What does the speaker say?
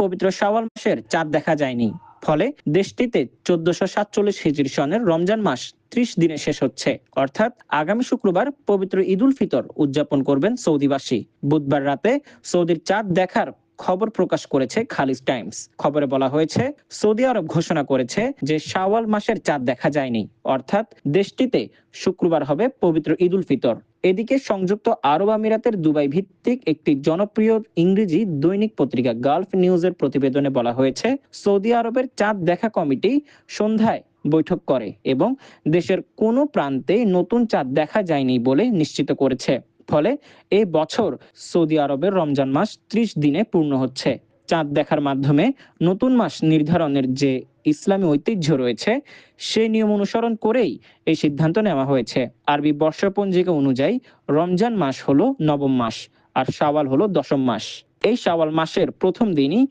পবিত্র শাওয়াল মাসের চাঁদ দেখা যায়নি। ফলে দেশটিতে 1447 হিজরি সনের রমজান মাস 30 দিনে শেষ হচ্ছে। অর্থাৎ আগামী শুক্রবার পবিত্র ঈদ উল ফিতর উদযাপন করবেন সৌদিবাসী। বুধবার রাতে সৌদির চাঁদ দেখার খবর প্রকাশ করেছে খালিজ টাইমস। খবরে বলা হয়েছে, সৌদি আরব ঘোষণা করেছে যে শাওয়াল মাসের চাঁদ দেখা যায়নি, অর্থাৎ দেশটিতে শুক্রবার হবে পবিত্র ঈদ উল ফিতর। এদিকে সংযুক্ত আরব আমিরাতের দুবাই ভিত্তিক একটি জনপ্রিয় ইংরেজি দৈনিক পত্রিকা গালফ নিউজের প্রতিবেদনে বলা হয়েছে, সৌদি আরবের চাঁদ দেখা কমিটি সন্ধ্যায় বৈঠক করে এবং দেশের কোনো প্রান্তে নতুন চাঁদ দেখা যায়নি বলে নিশ্চিত করেছে। ফলে এই বছর সৌদি আরবের রমজান মাস 30 দিনে পূর্ণ হচ্ছে। চাঁদ দেখার মাধ্যমে নতুন মাস নির্ধারণের যে ইসলামী ঐতিহ্য রয়েছে, সেই নিয়ম অনুসরণ করেই এই সিদ্ধান্ত নেওয়া হয়েছে। আরবি বর্ষপঞ্জিকা অনুযায়ী রমজান মাস হলো নবম মাস আর শাওয়াল হলো দশম মাস। এই শাওয়াল মাসের প্রথম দিনই